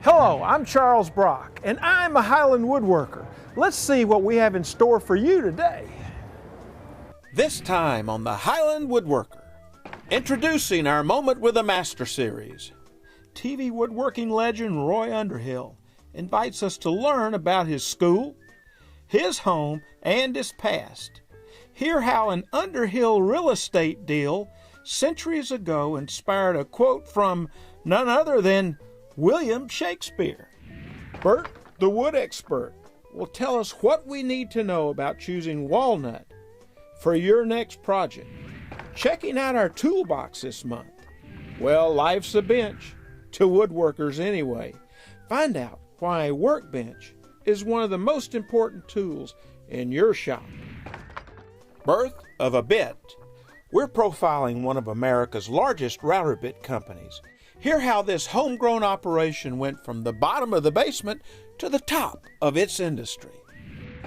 Hello, I'm Charles Brock, and I'm a Highland Woodworker. Let's see what we have in store for you today. This time on the Highland Woodworker, introducing our Moment with a Master series. TV woodworking legend Roy Underhill invites us to learn about his school, his home, and his past. Hear how an Underhill real estate deal centuries ago inspired a quote from none other than William Shakespeare. Bert The Wood Expert will tell us what we need to know about choosing walnut for your next project. Checking out our toolbox this month. Well, life's a bench, to woodworkers anyway. Find out why a workbench is one of the most important tools in your shop. Birth of a bit. We're profiling one of America's largest router bit companies. Hear how this homegrown operation went from the bottom of the basement to the top of its industry.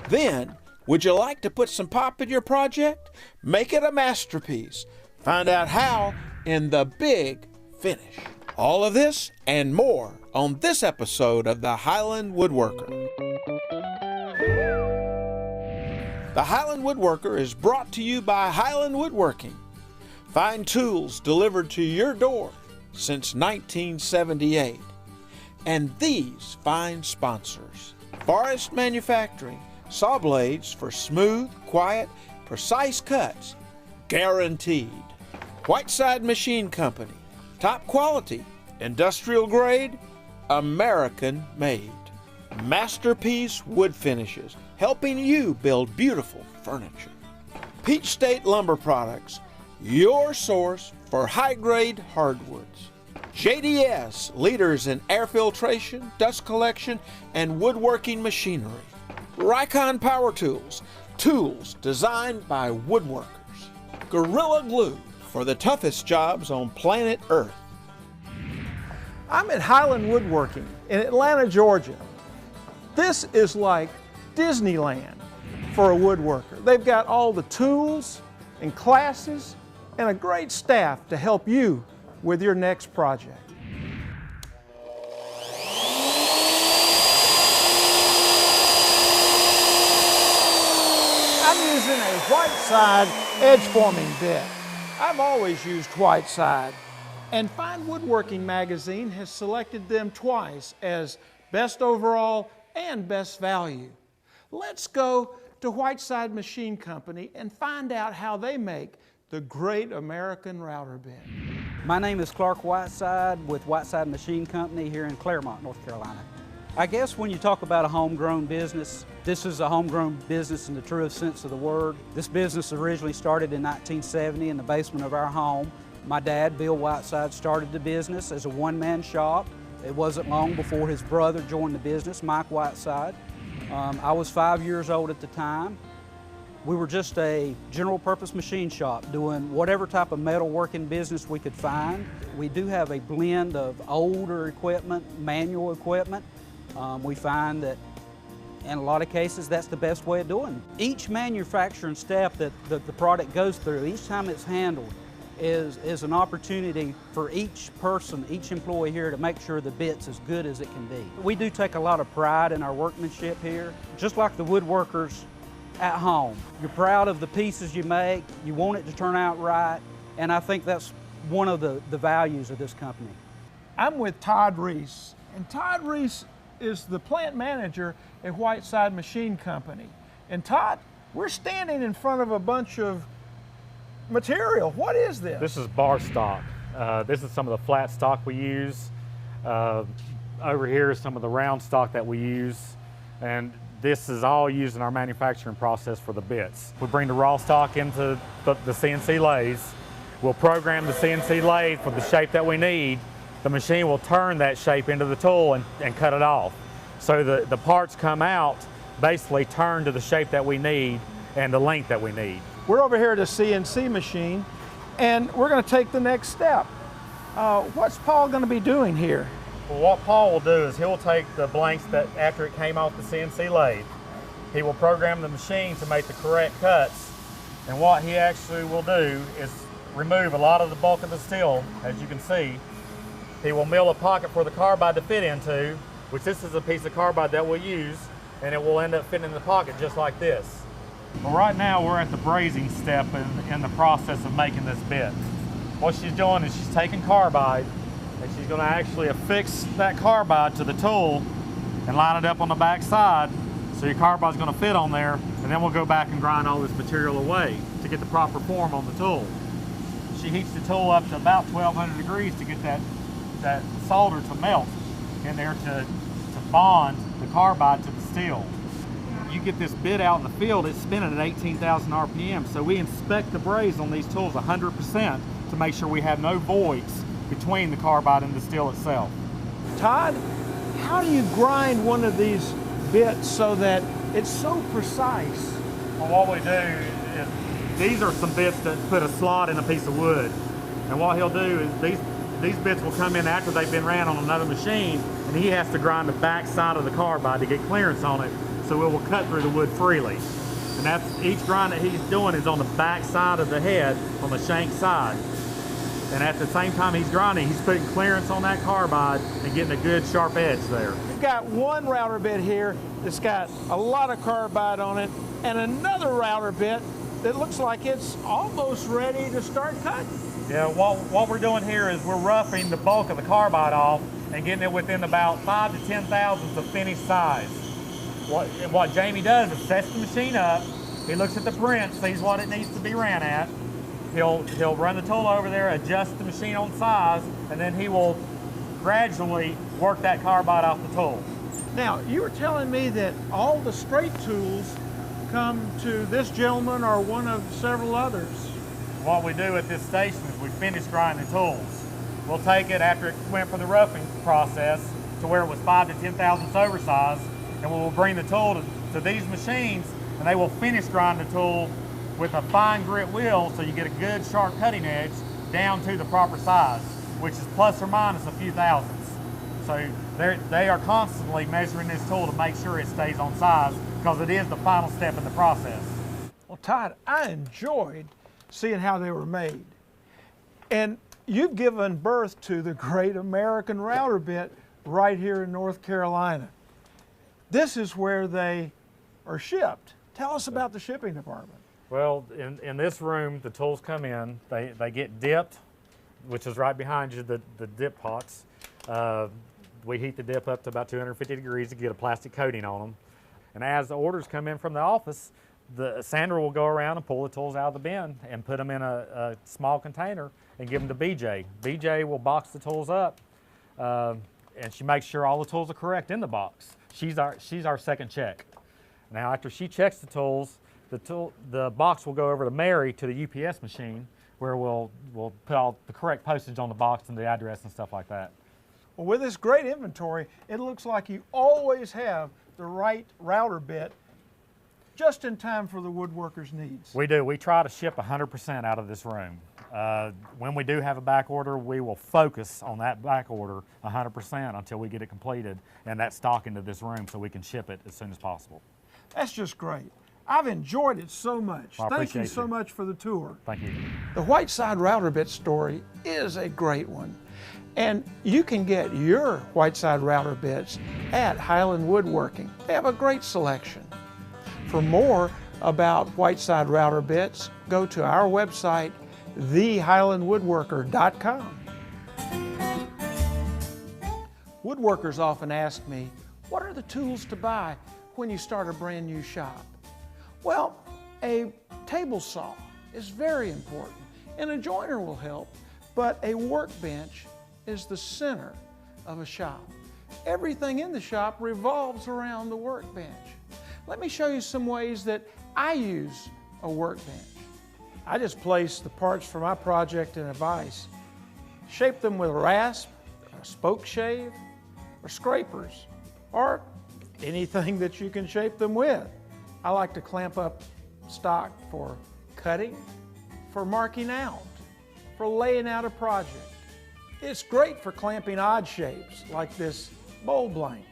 Then, would you like to put some pop in your project? Make it a masterpiece. Find out how in the Big Finish. All of this and more on this episode of the Highland Woodworker. The Highland Woodworker is brought to you by Highland Woodworking. Fine tools delivered to your door since 1978. And these fine sponsors. Forest Manufacturing, saw blades for smooth, quiet, precise cuts, guaranteed. Whiteside Machine Company, top quality, industrial grade, American made. Masterpiece Wood Finishes, helping you build beautiful furniture. Peach State Lumber Products, your source for high-grade hardwoods. JDS, leaders in air filtration, dust collection, and woodworking machinery. Ricon Power Tools, tools designed by woodworkers. Gorilla Glue, for the toughest jobs on planet Earth. I'm at Highland Woodworking in Atlanta, Georgia. This is like Disneyland for a woodworker. They've got all the tools and classes and a great staff to help you with your next project. I'm using a Whiteside edge forming bit. I've always used Whiteside, and Fine Woodworking magazine has selected them twice as best overall and best value. Let's go to Whiteside Machine Company and find out how they make the great American router bit. My name is Clark Whiteside with Whiteside Machine Company here in Claremont, North Carolina. I guess when you talk about a homegrown business, this is a homegrown business in the truest sense of the word. This business originally started in 1970 in the basement of our home. My dad, Bill Whiteside, started the business as a one-man shop. It wasn't long before his brother joined the business, Mike Whiteside. I was 5 years old at the time. We were just a general purpose machine shop doing whatever type of metalworking business we could find. We do have a blend of older equipment, manual equipment. We find that in a lot of cases that's the best way of doing it. Each manufacturing step that the product goes through, each time it's handled, is an opportunity for each person, each employee here to make sure the bit's as good as it can be. We do take a lot of pride in our workmanship here, just like the woodworkers at home. You're proud of the pieces you make, you want it to turn out right, and I think that's one of the values of this company. I'm with Todd Reese, and Todd Reese is the plant manager at Whiteside Machine Company. And Todd, we're standing in front of a bunch of material. What is this? This is bar stock. This is some of the flat stock we use. Over here is some of the round stock that we use. And this is all used in our manufacturing process for the bits. We bring the raw stock into the CNC lathes. We'll program the CNC lathe for the shape that we need. The machine will turn that shape into the tool and cut it off. So the parts come out basically turned to the shape that we need and the length that we need. We're over here at a CNC machine, and we're going to take the next step. What's Paul going to be doing here? Well, what Paul will do is he'll take the blanks that after it came off the CNC lathe, he will program the machine to make the correct cuts, and what he actually will do is remove a lot of the bulk of the steel, as you can see, He will mill a pocket for the carbide to fit into, which this is a piece of carbide that we'll use, and it will end up fitting in the pocket just like this. Well, right now we're at the brazing step in the process of making this bit. What she's doing is she's taking carbide and she's going to actually affix that carbide to the tool and line it up on the back side, so your carbide's going to fit on there, and then we'll go back and grind all this material away to get the proper form on the tool. She heats the tool up to about 1200 degrees to get that solder to melt in there to bond the carbide to the steel. You get this bit out in the field, it's spinning at 18,000 RPM, so we inspect the braze on these tools 100% to make sure we have no voids between the carbide and the steel itself. Todd, how do you grind one of these bits so that it's so precise? Well, what we do is, these are some bits that put a slot in a piece of wood. And what he'll do is these bits will come in after they've been ran on another machine, and he has to grind the back side of the carbide to get clearance on it, so it will cut through the wood freely. And that's each grind that he's doing is on the back side of the head, on the shank side. And at the same time he's grinding, he's putting clearance on that carbide and getting a good sharp edge there. You've got one router bit here that's got a lot of carbide on it, and another router bit that looks like it's almost ready to start cutting. Yeah, what we're doing here is we're roughing the bulk of the carbide off and getting it within about 5 to 10 thousandths of finished size. What Jamie does is sets the machine up, he looks at the print, sees what it needs to be ran at, he'll run the tool over there, adjust the machine on size, and then he will gradually work that carbide off the tool. Now, you were telling me that all the straight tools come to this gentleman or one of several others. What we do at this station is we finish grinding tools. We'll take it after it went through the roughing process to where it was 5 to 10 thousandths oversized, and we will bring the tool to these machines, and they will finish grind the tool with a fine grit wheel, so you get a good sharp cutting edge down to the proper size, which is plus or minus a few thousandths. So they are constantly measuring this tool to make sure it stays on size, because it is the final step in the process. Well, Todd, I enjoyed seeing how they were made. And you've given birth to the great American router bit right here in North Carolina. This is where they are shipped. Tell us about the shipping department. Well, in this room, the tools come in, they get dipped, which is right behind you, the dip pots. We heat the dip up to about 250 degrees to get a plastic coating on them. And as the orders come in from the office, the sander will go around and pull the tools out of the bin and put them in a small container and give them to BJ. BJ will box the tools up, and she makes sure all the tools are correct in the box. She's our second check. Now, after she checks the tools, the box will go over to Mary to the UPS machine, where we'll put all the correct postage on the box and the address and stuff like that. Well, with this great inventory, it looks like you always have the right router bit just in time for the woodworker's needs. We do. We try to ship 100% out of this room. When we do have a back order, we will focus on that back order 100% until we get it completed and that stock into this room so we can ship it as soon as possible. That's just great. I've enjoyed it so much. Well, Thank you so much for the tour. Thank you. The Whiteside router bit story is a great one. And you can get your Whiteside router bits at Highland Woodworking. They have a great selection. For more about Whiteside router bits, go to our website, thehighlandwoodworker.com. Woodworkers often ask me, what are the tools to buy when you start a brand new shop? Well, a table saw is very important, and a joiner will help, but a workbench is the center of a shop. Everything in the shop revolves around the workbench. Let me show you some ways that I use a workbench. I just place the parts for my project in a vise, shape them with a rasp, a spoke shave, or scrapers, or anything that you can shape them with. I like to clamp up stock for cutting, for marking out, for laying out a project. It's great for clamping odd shapes like this bowl blank.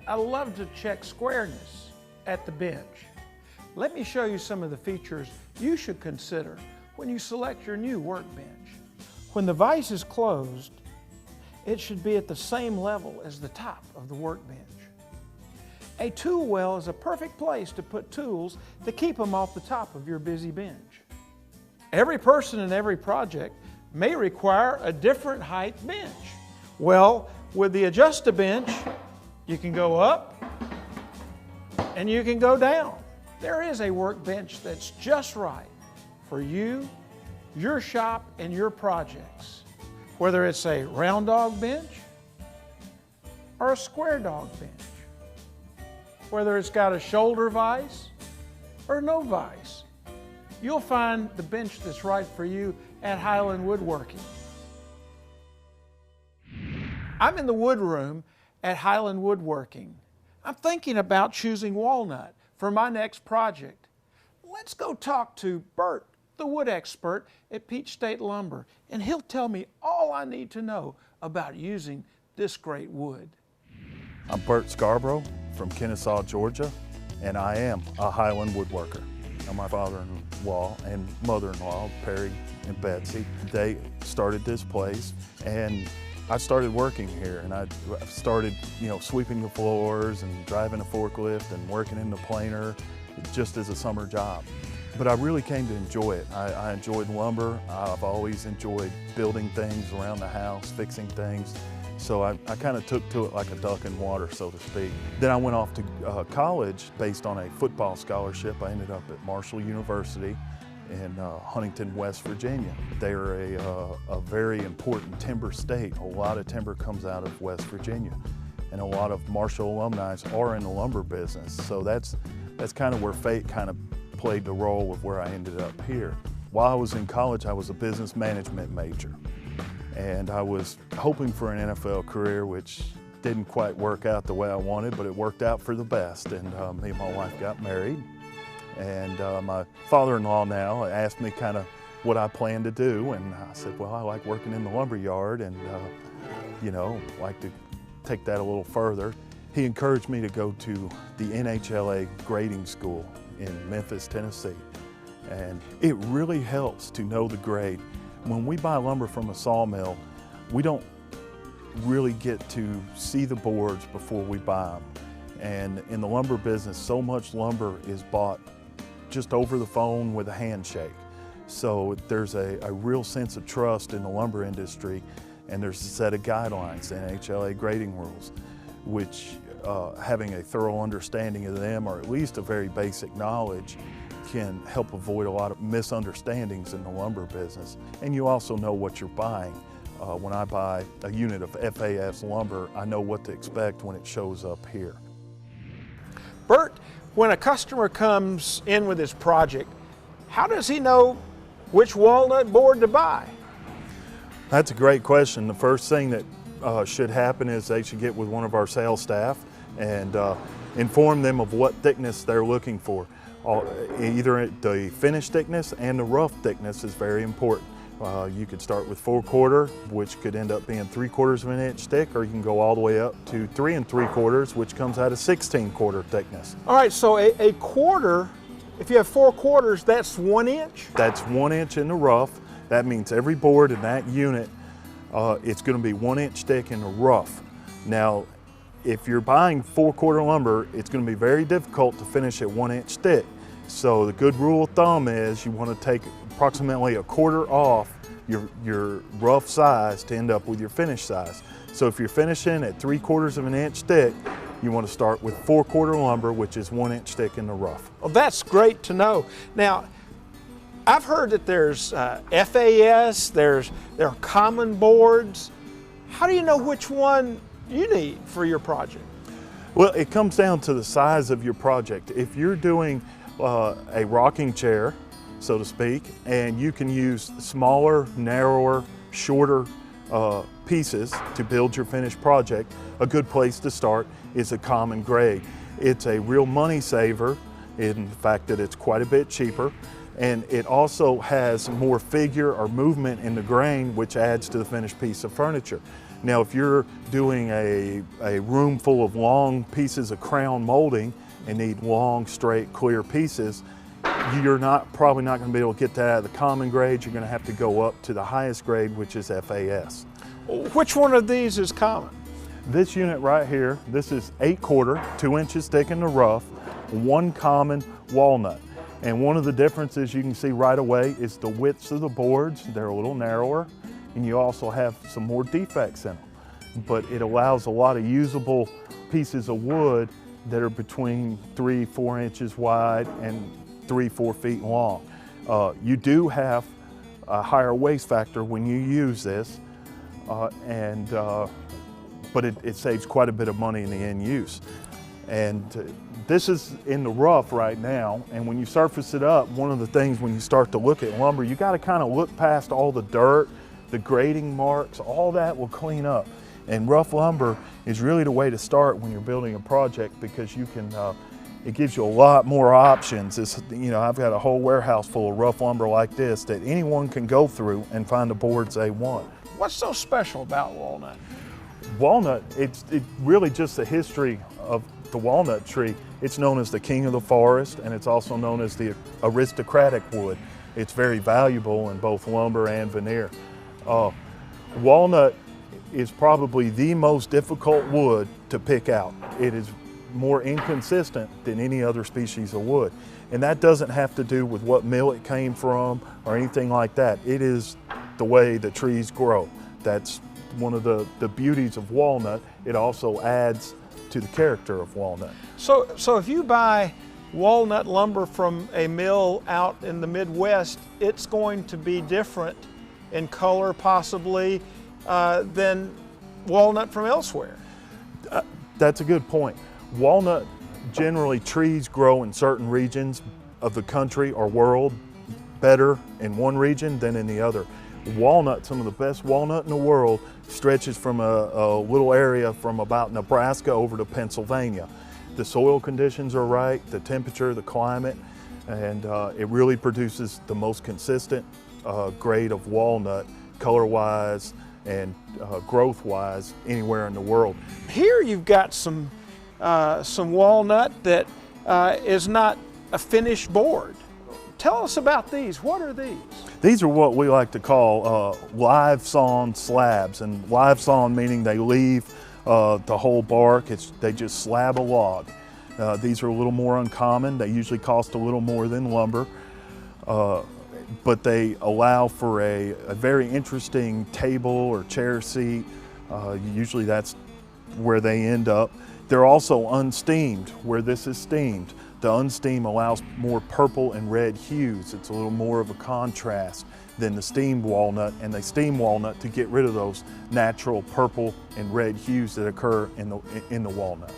I love to check squareness at the bench. Let me show you some of the features you should consider when you select your new workbench. When the vise is closed it should be at the same level as the top of the workbench. A tool well is a perfect place to put tools to keep them off the top of your busy bench. Every person in every project may require a different height bench. Well, with the Adjust-A-Bench, you can go up and you can go down. There is a workbench that's just right for you, your shop, and your projects. Whether it's a round dog bench or a square dog bench. Whether it's got a shoulder vise or no vise. You'll find the bench that's right for you at Highland Woodworking. I'm in the wood room at Highland Woodworking. I'm thinking about choosing walnut for my next project. Let's go talk to Bert, the wood expert at Peach State Lumber, and he'll tell me all I need to know about using this great wood. I'm Bert Scarborough from Kennesaw, Georgia, and I am a Highland Woodworker. Now, my father-in-law and mother-in-law, Perry and Betsy, they started this place, and I started working here, and I started, sweeping the floors and driving a forklift and working in the planer just as a summer job. But I really came to enjoy it. I enjoyed lumber. I've always enjoyed building things around the house, fixing things. So I kind of took to it like a duck in water, so to speak. Then I went off to college based on a football scholarship. I ended up at Marshall University in Huntington, West Virginia. They're a very important timber state. A lot of timber comes out of West Virginia, and a lot of Marshall alumni are in the lumber business. So that's kind of where fate kind of played the role of where I ended up here. While I was in college, I was a business management major, and I was hoping for an NFL career, which didn't quite work out the way I wanted, but it worked out for the best. And me and my wife got married. And my father-in-law now asked me kind of what I planned to do, and I said, well, I like working in the lumber yard and, like to take that a little further. He encouraged me to go to the NHLA grading school in Memphis, Tennessee. And it really helps to know the grade. When we buy lumber from a sawmill, we don't really get to see the boards before we buy them. And in the lumber business, so much lumber is bought just over the phone with a handshake. So there's a real sense of trust in the lumber industry, and there's a set of guidelines, NHLA grading rules, which having a thorough understanding of them, or at least a very basic knowledge, can help avoid a lot of misunderstandings in the lumber business. And you also know what you're buying. When I buy a unit of FAS lumber, I know what to expect when it shows up here. Bert, when a customer comes in with his project, how does he know which walnut board to buy? That's a great question. The first thing that should happen is they should get with one of our sales staff and inform them of what thickness they're looking for. Either the finish thickness and the rough thickness is very important. You could start with 4/4, which could end up being 3/4 of an inch thick, or you can go all the way up to 3 3/4, which comes out of 16/4 thickness. All right, so a quarter, if you have 4/4, that's 1 inch? That's 1 inch in the rough. That means every board in that unit, it's going to be 1 inch thick in the rough. Now, if you're buying 4/4 lumber, it's going to be very difficult to finish at 1 inch thick. So the good rule of thumb is you want to take approximately 1/4 off your rough size to end up with your finish size. So if you're finishing at 3/4 of an inch thick, you want to start with 4/4 lumber, which is 1 inch thick in the rough. Well, that's great to know. Now, I've heard that there's FAS, there are common boards. How do you know which one you need for your project? Well, it comes down to the size of your project. If you're doing a rocking chair, so to speak, and you can use smaller, narrower, shorter pieces to build your finished project, a good place to start is a common grade. It's a real money saver in the fact that it's quite a bit cheaper, and it also has more figure or movement in the grain, which adds to the finished piece of furniture. Now, if you're doing a room full of long pieces of crown molding and need long, straight, clear pieces, you're probably not going to be able to get that out of the common grade. You're going to have to go up to the highest grade, which is FAS. Which one of these is common? This unit right here, this is 8/4, 2 inches thick in the rough, one common walnut. And one of the differences you can see right away is the widths of the boards. They're a little narrower, and you also have some more defects in them. But it allows a lot of usable pieces of wood that are between 3-4 inches wide and 3-4 feet long. You do have a higher waste factor when you use this, but it saves quite a bit of money in the end use. And this is in the rough right now, and when you surface it up, one of the things when you start to look at lumber, you got to kind of look past all the dirt, the grading marks, all that will clean up. And rough lumber is really the way to start when you're building a project, because you can, it gives you a lot more options. I've got a whole warehouse full of rough lumber like this that anyone can go through and find the boards they want. What's so special about walnut? Walnut, it's really just the history of the walnut tree. It's known as the king of the forest, and it's also known as the aristocratic wood. It's very valuable in both lumber and veneer. Walnut is probably the most difficult wood to pick out. It is more inconsistent than any other species of wood. And that doesn't have to do with what mill it came from or anything like that. It is the way the trees grow. That's one of the beauties of walnut. It also adds to the character of walnut. So if you buy walnut lumber from a mill out in the Midwest, it's going to be different in color possibly than walnut from elsewhere. That's a good point. Walnut, generally trees grow in certain regions of the country or world better in one region than in the other. Walnut, some of the best walnut in the world, stretches from a little area from about Nebraska over to Pennsylvania. The soil conditions are right, the temperature, the climate, and it really produces the most consistent grade of walnut, color-wise and growth-wise, anywhere in the world. Here you've got some walnut that is not a finished board. Tell us about these. What are these? These are what we like to call live sawn slabs, and live sawn meaning they leave the whole bark. They just slab a log. These are a little more uncommon. They usually cost a little more than lumber, but they allow for a very interesting table or chair seat. Usually that's where they end up. They're also unsteamed, where this is steamed. The unsteam allows more purple and red hues. It's a little more of a contrast than the steamed walnut, and they steam walnut to get rid of those natural purple and red hues that occur in the walnut.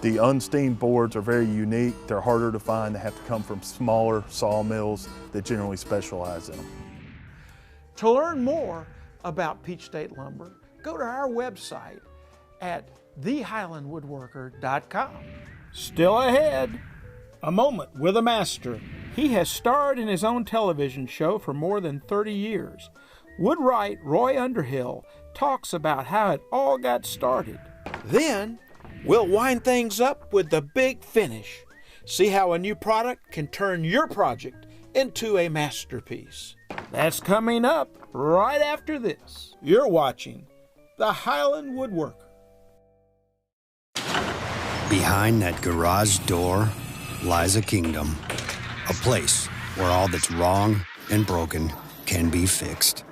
The unsteamed boards are very unique. They're harder to find. They have to come from smaller sawmills that generally specialize in them. To learn more about Peach State Lumber, go to our website at thehighlandwoodworker.com. Still ahead, a moment with a master. He has starred in his own television show for more than 30 years. Woodwright Roy Underhill talks about how it all got started. Then, we'll wind things up with the big finish. See how a new product can turn your project into a masterpiece. That's coming up right after this. You're watching the Highland Woodworker. Behind that garage door lies a kingdom, a place where all that's wrong and broken can be fixed.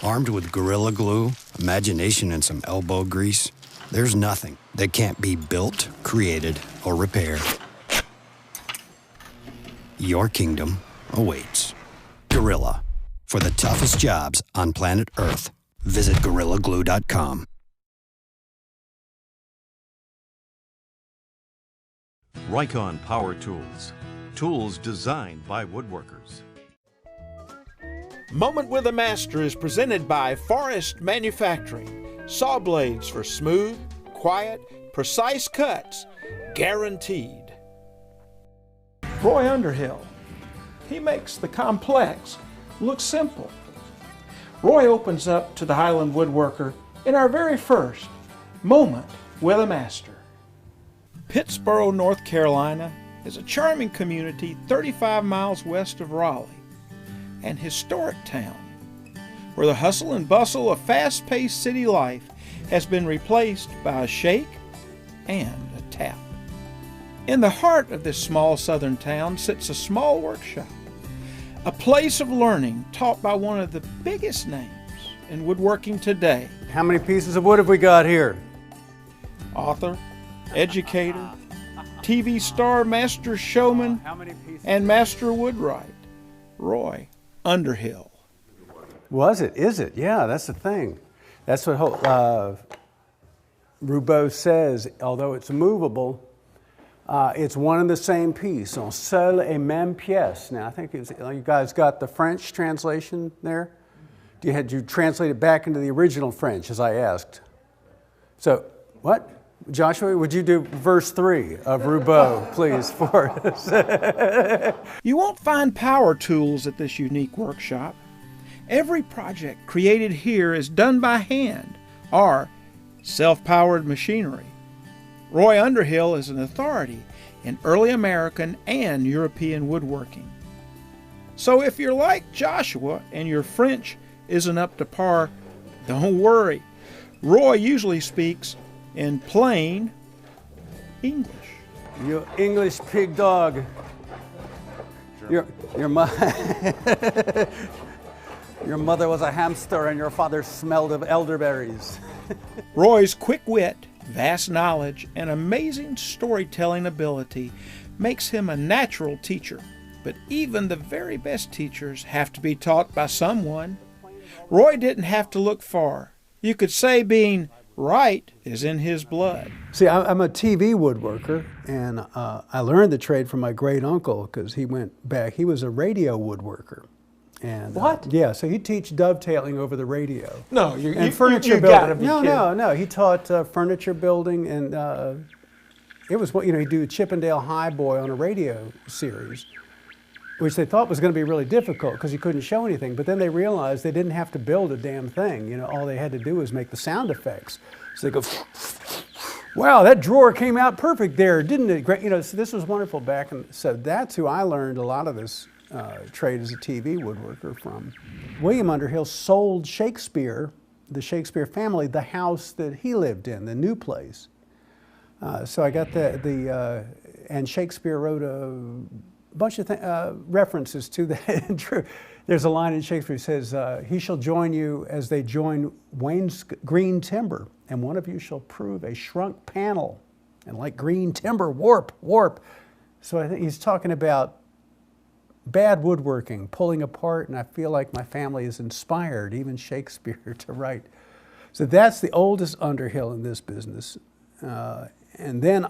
Armed with Gorilla Glue, imagination, and some elbow grease, there's nothing that can't be built, created, or repaired. Your kingdom awaits. Gorilla. For the toughest jobs on planet Earth, visit GorillaGlue.com. Rycon Power Tools. Tools designed by woodworkers. Moment with a Master is presented by Forest Manufacturing. Saw blades for smooth, quiet, precise cuts, guaranteed. Roy Underhill. He makes the complex look simple. Roy opens up to the Highland Woodworker in our very first Moment with a Master. Pittsboro, North Carolina is a charming community 35 miles west of Raleigh, an historic town. where the hustle and bustle of fast-paced city life has been replaced by a shake and a tap. In the heart of this small southern town sits a small workshop, a place of learning taught by one of the biggest names in woodworking today. How many pieces of wood have we got here? Author, educator, TV star, master showman, and master woodwright, Roy Underhill. Is it? Yeah, that's the thing. That's what Roubaud says. Although it's movable, it's one and the same piece, en seule et même pièce. Now, I think you guys got the French translation there. Had you translate it back into the original French, as I asked? So, what? Joshua, would you do verse 3 of Roubaud, please, for us? You won't find power tools at this unique workshop. Every project created here is done by hand or self-powered machinery. Roy Underhill is an authority in early American and European woodworking. So if you're like Joshua and your French isn't up to par, don't worry. Roy usually speaks in plain English. You English pig dog. Your mother was a hamster and your father smelled of elderberries. Roy's quick wit, vast knowledge, and amazing storytelling ability makes him a natural teacher. But even the very best teachers have to be taught by someone. Roy didn't have to look far. You could say being right is in his blood. See, I'm a TV woodworker, and I learned the trade from my great uncle because he went back. He was a radio woodworker. And, What? Yeah, so he'd teach dovetailing over the radio. No, furniture you building. gotta be kidding. No. He taught furniture building, and it was what he'd do Chippendale High Boy on a radio series, which they thought was going to be really difficult because he couldn't show anything. But then they realized they didn't have to build a damn thing. All they had to do was make the sound effects. So they go, wow, that drawer came out perfect there, didn't it? Great. So this was wonderful back, and so that's who I learned a lot of this trade as a TV woodworker from. William Underhill sold Shakespeare, the Shakespeare family, the house that he lived in, the new place. So I got and Shakespeare wrote a bunch of references to that. There's a line in Shakespeare that says, he shall join you as they join Wayne's green timber, and one of you shall prove a shrunk panel, and like green timber, warp. So I think he's talking about bad woodworking, pulling apart, and I feel like my family is inspired, even Shakespeare, to write. So that's the oldest Underhill in this business. And then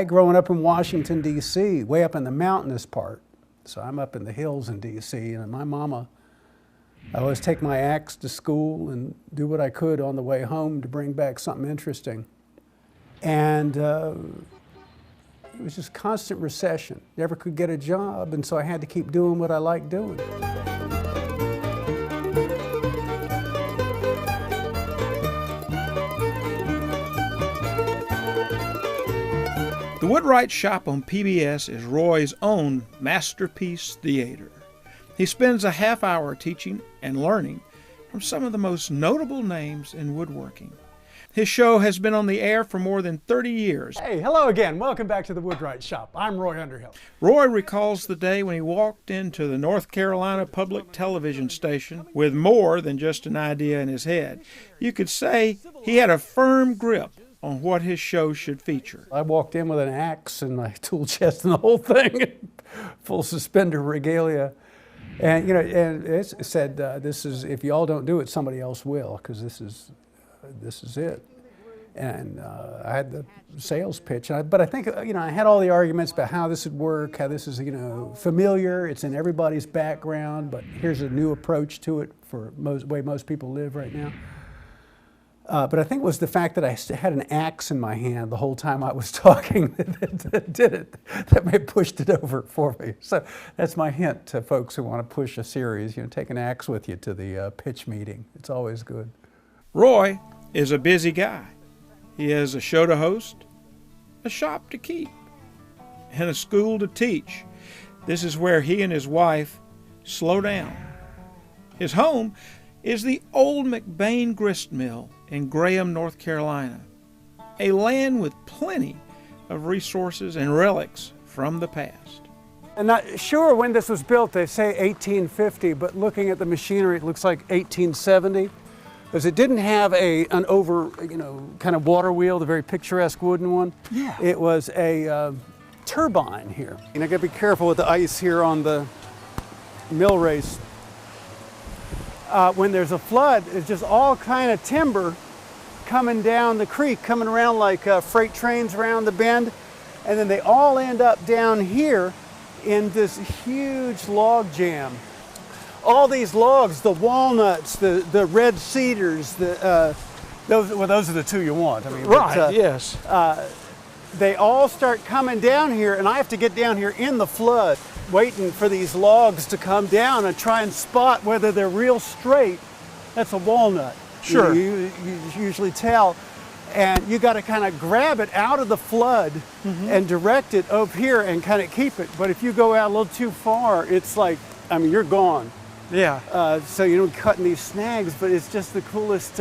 growing up in Washington, D.C., way up in the mountainous part, so I'm up in the hills in D.C., and my mama, I always take my axe to school and do what I could on the way home to bring back something interesting. And it was just constant recession. Never could get a job, and so I had to keep doing what I liked doing. The Woodwright shop on PBS is Roy's own masterpiece theater. He spends a half hour teaching and learning from some of the most notable names in woodworking. His show has been on the air for more than 30 years. Hey, hello again. Welcome back to the Woodwright Shop. I'm Roy Underhill. Roy recalls the day when he walked into the North Carolina public television station with more than just an idea in his head. You could say he had a firm grip on what his show should feature. I walked in with an axe and my tool chest and the whole thing, full suspender regalia. And and it said, "This is, if y'all don't do it, somebody else will, because this is it." And I had the sales pitch, but I think I had all the arguments about how this would work, how this is familiar, it's in everybody's background, but here's a new approach to it for the way most people live right now. But I think it was the fact that I had an axe in my hand the whole time I was talking that did it, that may pushed it over for me. So that's my hint to folks who want to push a series. Take an axe with you to the pitch meeting. It's always good. Roy is a busy guy. He has a show to host, a shop to keep, and a school to teach. This is where he and his wife slow down. His home is the old McBain grist mill in Graham, North Carolina, a land with plenty of resources and relics from the past. I'm not sure when this was built. They say 1850, but looking at the machinery, it looks like 1870. Because it didn't have an over, kind of water wheel, the very picturesque wooden one. Yeah. It was a turbine here. And I gotta be careful with the ice here on the mill race. When there's a flood, it's just all kind of timber coming down the creek, coming around like freight trains around the bend. And then they all end up down here in this huge log jam. All these logs, the walnuts, the red cedars, those are the two you want. I mean, Right, but, yes. they all start coming down here, and I have to get down here in the flood, waiting for these logs to come down and try and spot whether they're real straight. That's a walnut. Sure. You usually tell. And you got to kind of grab it out of the flood and direct it up here and kind of keep it. But if you go out a little too far, it's like, I mean, you're gone. Yeah. So cutting these snags, but it's just the coolest,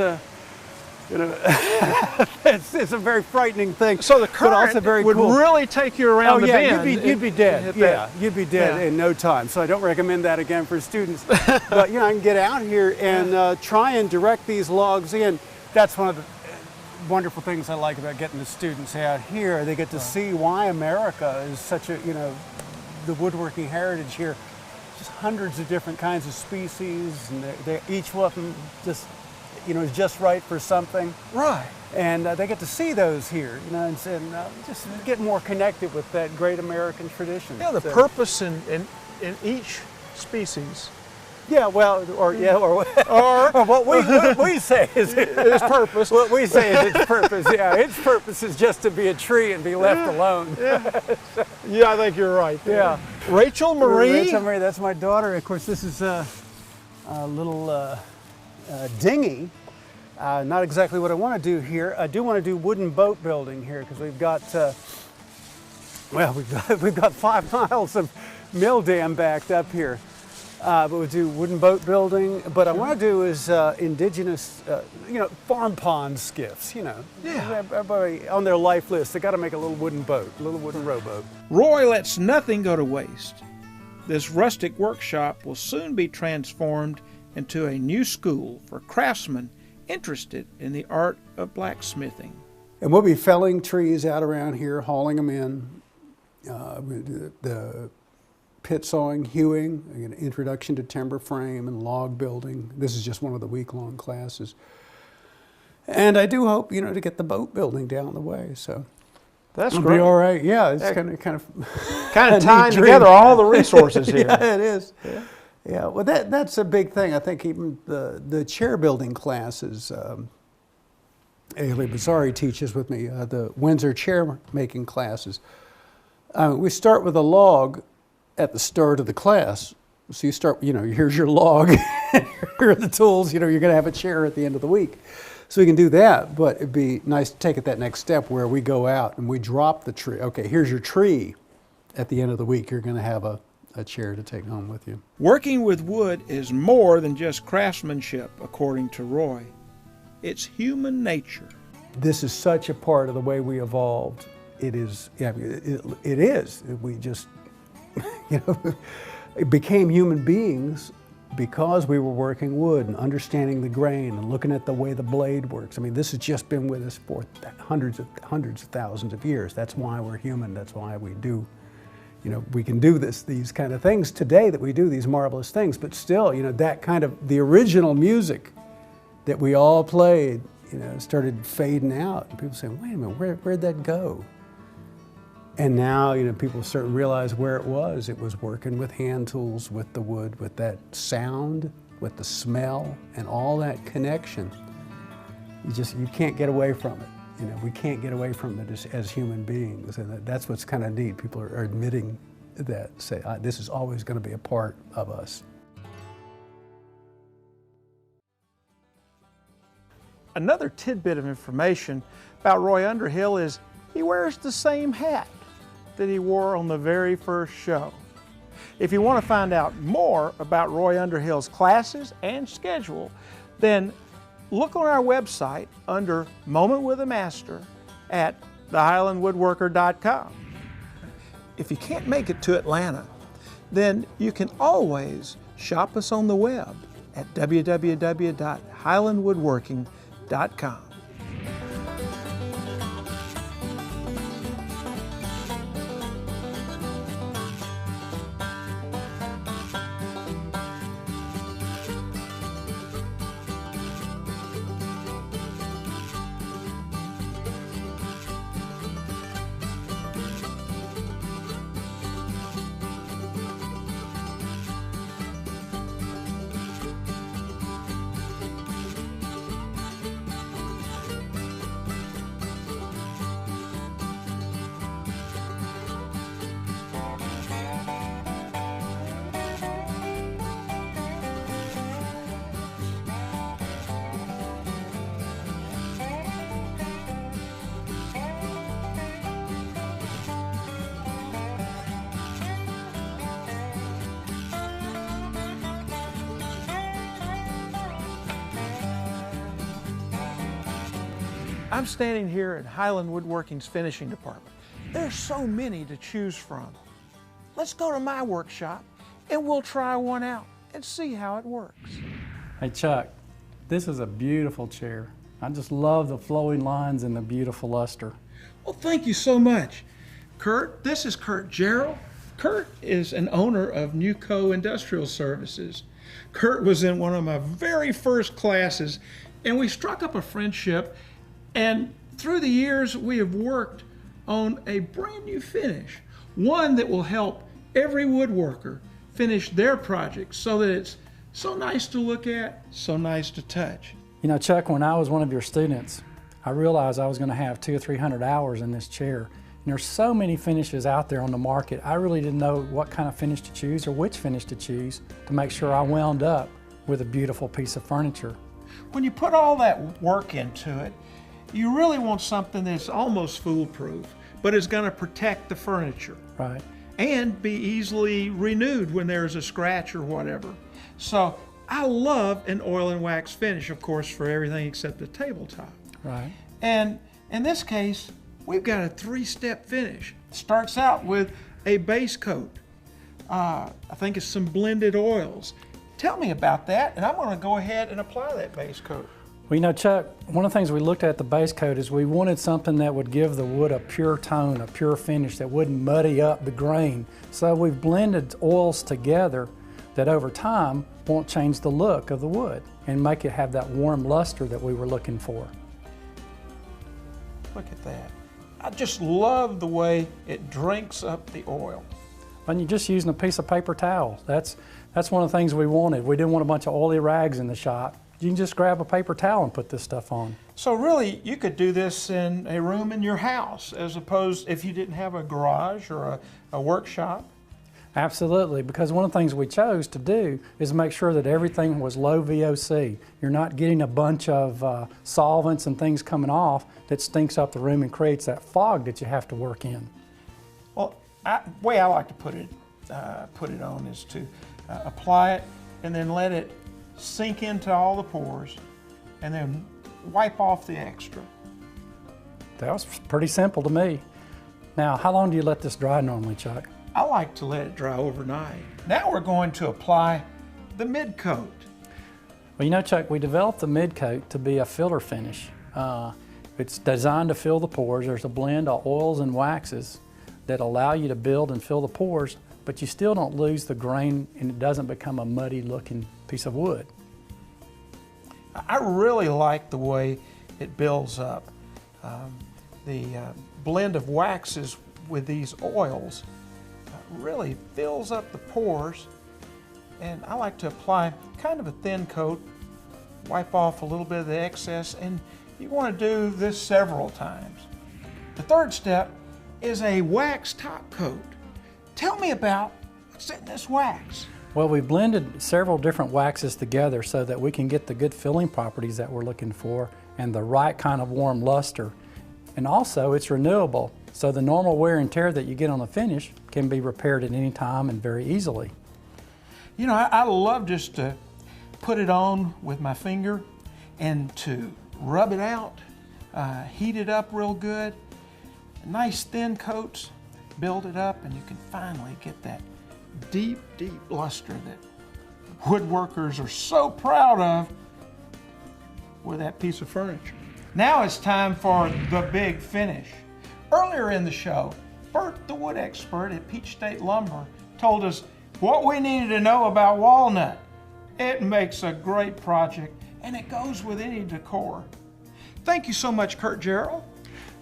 it's a very frightening thing. So the but current also very would cool. really take you around the bend. You'd be dead. hit Yeah, that. you'd be dead Yeah. in no time. So I don't recommend that again for students. But I can get out here and try and direct these logs in. That's one of the wonderful things I like about getting the students out here. They get to see why America is such a, the woodworking heritage here. Just hundreds of different kinds of species, and each one of them just, is just right for something. Right. And they get to see those here, and just get more connected with that great American tradition. Yeah, the So- purpose in each species. Yeah, well, or what we say is Its purpose. What we say is its purpose. Yeah, its purpose is just to be a tree and be left alone. Yeah, I think you're right there. Yeah. Rachel Marie. Rachel Marie, that's my daughter. Of course, this is a little dinghy. Not exactly what I want to do here. I do want to do wooden boat building here because we've got, we've got 5 miles of mill dam backed up here. But we do wooden boat building. But I want to do is indigenous, farm pond skiffs. Yeah. Everybody on their life list, they got to make a little wooden boat, a little wooden rowboat. Roy lets nothing go to waste. This rustic workshop will soon be transformed into a new school for craftsmen interested in the art of blacksmithing. And we'll be felling trees out around here, hauling them in. We do the pit sawing, hewing, an introduction to timber frame and log building. This is just one of the week-long classes. And I do hope, to get the boat building down the way. So That's it'll great. be all right. Yeah, it's kind of Kind a of tying neat dream. together all the resources here. Yeah, it is. Yeah, well, that's a big thing. I think even the chair building classes, Ailey Bazzari teaches with me, the Windsor chair making classes. We start with a log at the start of the class. So you start, here's your log, here are the tools, you're going to have a chair at the end of the week. So we can do that, but it'd be nice to take it that next step where we go out and we drop the tree. Okay, here's your tree. At the end of the week, you're going to have a chair to take home with you. Working with wood is more than just craftsmanship, according to Roy. It's human nature. This is such a part of the way we evolved. It is, it is. We just, it became human beings because we were working wood and understanding the grain and looking at the way the blade works. I mean, this has just been with us for hundreds of thousands of years. That's why we're human. That's why we do, we can do these kind of things today that we do, these marvelous things, but still, that kind of, the original music that we all played, started fading out. And people say, wait a minute, where'd that go? And now, people start to realize where it was. It was working with hand tools, with the wood, with that sound, with the smell, and all that connection. You can't get away from it. We can't get away from it as human beings. And that's what's kind of neat. People are admitting that, say, this is always going to be a part of us. Another tidbit of information about Roy Underhill is he wears the same hat that he wore on the very first show. If you want to find out more about Roy Underhill's classes and schedule, then look on our website under Moment with a Master at thehighlandwoodworker.com. If you can't make it to Atlanta, then you can always shop us on the web at www.highlandwoodworking.com. I'm standing here at Highland Woodworking's finishing department. There's so many to choose from. Let's go to my workshop and we'll try one out and see how it works. Hey Chuck, this is a beautiful chair. I just love the flowing lines and the beautiful luster. Well, thank you so much. Kurt, this is Kurt Gerald. Kurt is an owner of Newco Industrial Services. Kurt was in one of my very first classes and we struck up a friendship, and through the years we have worked on a brand new finish, one that will help every woodworker finish their project so that it's so nice to look at, so nice to touch. You know, Chuck, when I was one of your students, I realized I was going to have 200 or 300 hours in this chair. And there's so many finishes out there on the market. I really didn't know what kind of finish to choose or which finish to choose to make sure I wound up with a beautiful piece of furniture. When you put all that work into it, you really want something that's almost foolproof, but is going to protect the furniture. Right. And be easily renewed when there's a scratch or whatever. So I love an oil and wax finish, of course, for everything except the tabletop. Right. And in this case, we've got a 3-step finish. It starts out with a base coat. I think it's some blended oils. Tell me about that, and I'm going to go ahead and apply that base coat. Well, you know, Chuck, one of the things we looked at the base coat is we wanted something that would give the wood a pure tone, a pure finish that wouldn't muddy up the grain. So we've blended oils together that over time won't change the look of the wood and make it have that warm luster that we were looking for. Look at that. I just love the way it drinks up the oil. And you're just using a piece of paper towel. That's one of the things we wanted. We didn't want a bunch of oily rags in the shop. You can just grab a paper towel and put this stuff on. So really, you could do this in a room in your house as opposed if you didn't have a garage or a workshop. Absolutely, because one of the things we chose to do is make sure that everything was low VOC. You're not getting a bunch of solvents and things coming off that stinks up the room and creates that fog that you have to work in. Well, the way I like to put it on is to apply it and then let it sink into all the pores and then wipe off the extra. That was pretty simple to me. Now, how long do you let this dry normally, Chuck? I like to let it dry overnight. Now we're going to apply the mid coat. Well, you know, Chuck, we developed the mid coat to be a filler finish. It's designed to fill the pores. There's a blend of oils and waxes that allow you to build and fill the pores, but you still don't lose the grain and it doesn't become a muddy looking piece of wood. I really like the way it builds up. The blend of waxes with these oils really fills up the pores, and I like to apply kind of a thin coat, wipe off a little bit of the excess, and you want to do this several times. The third step is a wax top coat. Tell me about what's in this wax. Well, we blended several different waxes together so that we can get the good filling properties that we're looking for and the right kind of warm luster. And also it's renewable, so the normal wear and tear that you get on the finish can be repaired at any time and very easily. You know, I love just to put it on with my finger and to rub it out, heat it up real good, nice thin coats, build it up, and you can finally get that deep, deep luster that woodworkers are so proud of with that piece of furniture. Now it's time for the big finish. Earlier in the show, Bert the Wood Expert at Peach State Lumber told us what we needed to know about walnut. It makes a great project and it goes with any decor. Thank you so much, Kurt Gerald.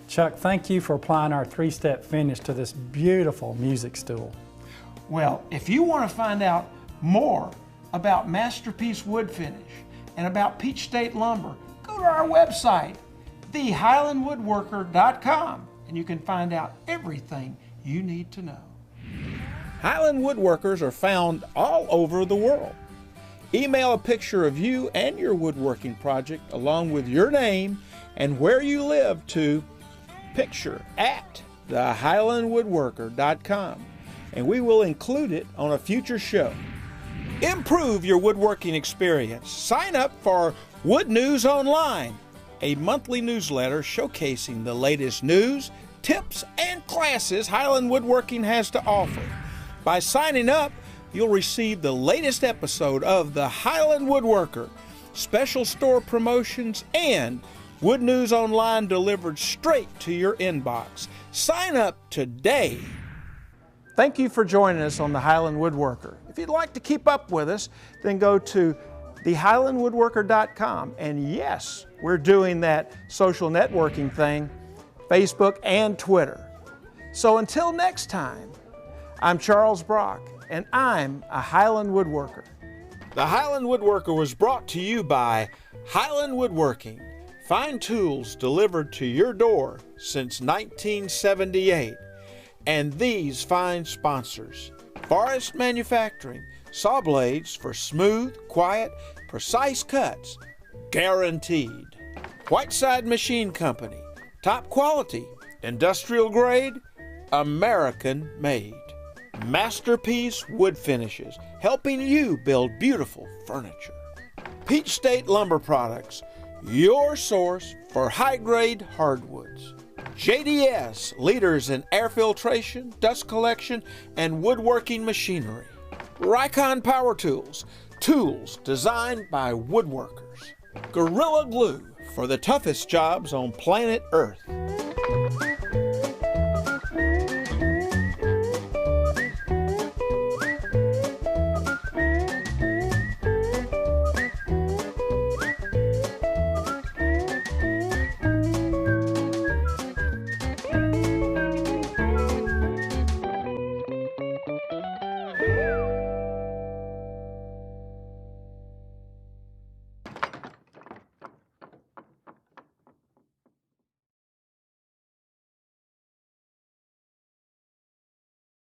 Chuck, thank you for applying our 3-step finish to this beautiful music stool. Well, if you want to find out more about Masterpiece Wood Finish and about Peach State Lumber, go to our website, thehighlandwoodworker.com, and you can find out everything you need to know. Highland Woodworkers are found all over the world. Email a picture of you and your woodworking project along with your name and where you live to picture@thehighlandwoodworker.com, and we will include it on a future show. Improve your woodworking experience. Sign up for Wood News Online, a monthly newsletter showcasing the latest news, tips, and classes Highland Woodworking has to offer. By signing up, you'll receive the latest episode of The Highland Woodworker, special store promotions, and Wood News Online delivered straight to your inbox. Sign up today. Thank you for joining us on The Highland Woodworker. If you'd like to keep up with us, then go to thehighlandwoodworker.com. And yes, we're doing that social networking thing, Facebook and Twitter. So until next time, I'm Charles Brock, and I'm a Highland Woodworker. The Highland Woodworker was brought to you by Highland Woodworking. Fine tools delivered to your door since 1978. And these fine sponsors: Forest Manufacturing, saw blades for smooth, quiet, precise cuts, guaranteed. Whiteside Machine Company, top quality, industrial grade, American made. Masterpiece Wood Finishes, helping you build beautiful furniture. Peach State Lumber Products, your source for high-grade hardwoods. JDS, leaders in air filtration, dust collection, and woodworking machinery. Rikon Power Tools, tools designed by woodworkers. Gorilla Glue, for the toughest jobs on planet Earth.